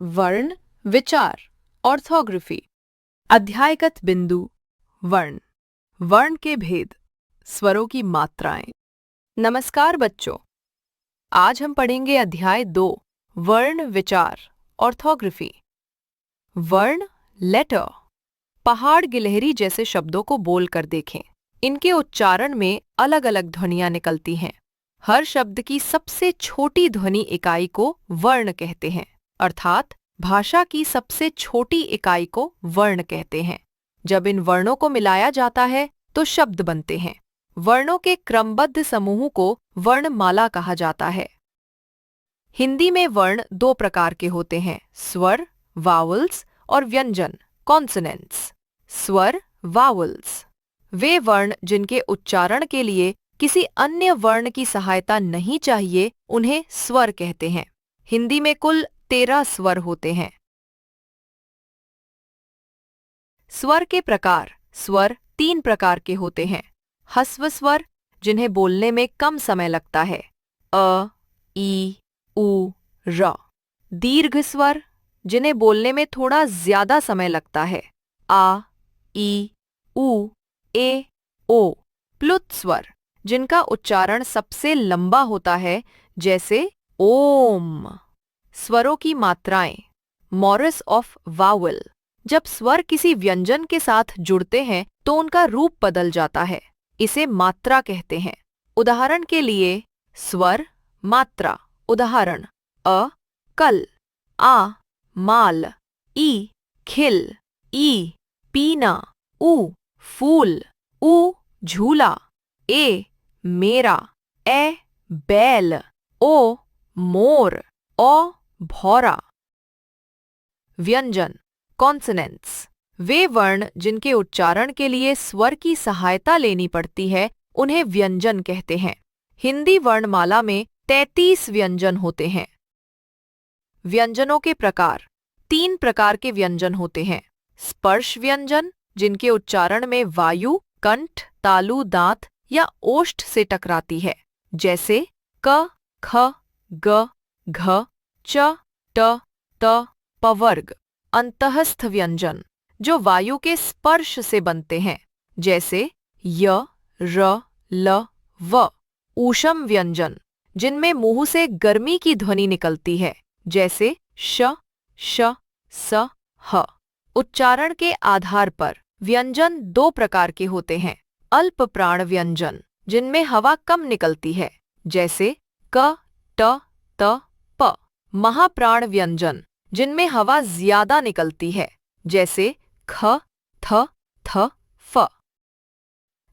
वर्ण विचार ऑर्थोग्राफी। अध्यायगत बिंदु। वर्ण, वर्ण के भेद, स्वरों की मात्राएं। नमस्कार बच्चों, आज हम पढ़ेंगे अध्याय 2 वर्ण विचार ऑर्थोग्राफी। वर्ण लेटर। पहाड़ गिलहरी जैसे शब्दों को बोलकर देखें। इनके उच्चारण में अलग अलग ध्वनियां निकलती हैं। हर शब्द की सबसे छोटी ध्वनि इकाई को वर्ण कहते हैं, अर्थात भाषा की सबसे छोटी इकाई को वर्ण कहते हैं। जब इन वर्णों को मिलाया जाता है तो शब्द बनते हैं। वर्णों के क्रमबद्ध समूह को वर्णमाला कहा जाता है। हिंदी में वर्ण 2 प्रकार के होते हैं, स्वर वावल्स और व्यंजन कॉन्सोनेंट्स। स्वर वावल्स वे वर्ण जिनके उच्चारण के लिए किसी अन्य वर्ण की सहायता नहीं चाहिए, उन्हें स्वर कहते हैं। हिंदी में कुल 13 स्वर होते हैं। स्वर के प्रकार। स्वर 3 प्रकार के होते हैं। ह्रस्व स्वर, जिन्हें बोलने में कम समय लगता है, अ, ई, उ, र। दीर्घ स्वर, जिन्हें बोलने में थोड़ा ज्यादा समय लगता है, आ, ई, उ, ए, ओ। प्लुत स्वर, जिनका उच्चारण सबसे लंबा होता है, जैसे ओम। स्वरों की मात्राएं। Morris of vowel. जब स्वर किसी व्यंजन के साथ जुड़ते हैं तो उनका रूप बदल जाता है, इसे मात्रा कहते हैं। उदाहरण के लिए स्वर मात्रा। उदाहरण अ कल, आ माल, ई खिल, ई पीना, उ फूल, उ झूला, ए मेरा, ए बैल, ओ मोर, ओ भौरा। व्यंजन कॉन्सोनेंट्स वे वर्ण जिनके उच्चारण के लिए स्वर की सहायता लेनी पड़ती है, उन्हें व्यंजन कहते हैं। हिंदी वर्णमाला में 33 व्यंजन होते हैं। व्यंजनों के प्रकार। 3 प्रकार के व्यंजन होते हैं। स्पर्श व्यंजन, जिनके उच्चारण में वायु कंठ, तालु, दांत या ओष्ठ से टकराती है, जैसे क, ख, ग, घ, च, ट, त, पवर्ग। अंतःस्थ व्यंजन, जो वायु के स्पर्श से बनते हैं, जैसे य, र, ल, व। ऊष्म व्यंजन, जिनमें मुंह से गर्मी की ध्वनि निकलती है, जैसे श, श, स, ह। उच्चारण के आधार पर व्यंजन 2 प्रकार के होते हैं। अल्प प्राण व्यंजन, जिनमें हवा कम निकलती है, जैसे क, ट, त, प। महाप्राण व्यंजन, जिनमें हवा ज्यादा निकलती है, जैसे ख, थ, थ, फ।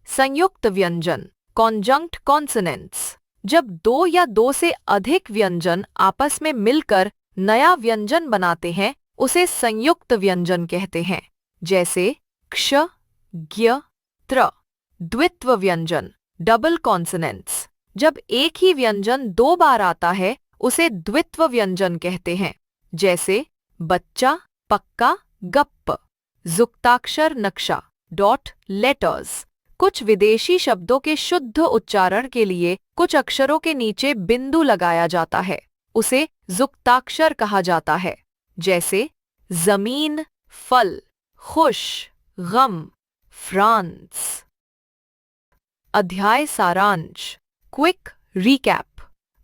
संयुक्त व्यंजन कॉन्जंक्ट कॉन्सोनेंट्स, जब 2 या 2 से अधिक व्यंजन आपस में मिलकर नया व्यंजन बनाते हैं, उसे संयुक्त व्यंजन कहते हैं, जैसे क्ष, ज्ञ, त्र। द्वित्व व्यंजन डबल कॉन्सोनेंट्स, जब एक ही व्यंजन 2 बार आता है, उसे द्वित्व व्यंजन कहते हैं, जैसे बच्चा, पक्का, गप्प। जुक्ताक्षर नक्शा डॉट लेटर्स, कुछ विदेशी शब्दों के शुद्ध उच्चारण के लिए कुछ अक्षरों के नीचे बिंदु लगाया जाता है, उसे जुक्ताक्षर कहा जाता है, जैसे जमीन, फल, खुश, गम, फ्रांस। अध्याय सारांश क्विक रिकैप।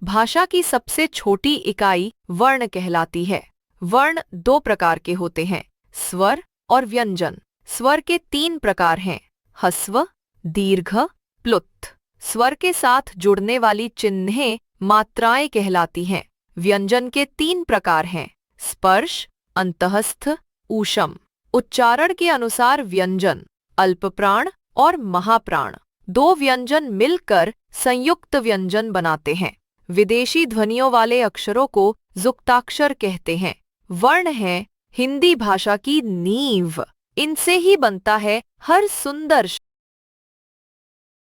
भाषा की सबसे छोटी इकाई वर्ण कहलाती है। वर्ण 2 प्रकार के होते हैं, स्वर और व्यंजन। स्वर के 3 प्रकार हैं, ह्रस्व, दीर्घ, प्लुत। स्वर के साथ जुड़ने वाली चिन्हें मात्राएं कहलाती हैं। व्यंजन के 3 प्रकार हैं, स्पर्श, अंतःस्थ, ऊष्म। उच्चारण के अनुसार व्यंजन अल्पप्राण और महाप्राण 2 व्यंजन मिलकर संयुक्त व्यंजन बनाते हैं। विदेशी ध्वनियों वाले अक्षरों को जुक्ताक्षर कहते हैं। वर्ण हैं हिंदी भाषा की नींव। इनसे ही बनता है हर सुंदर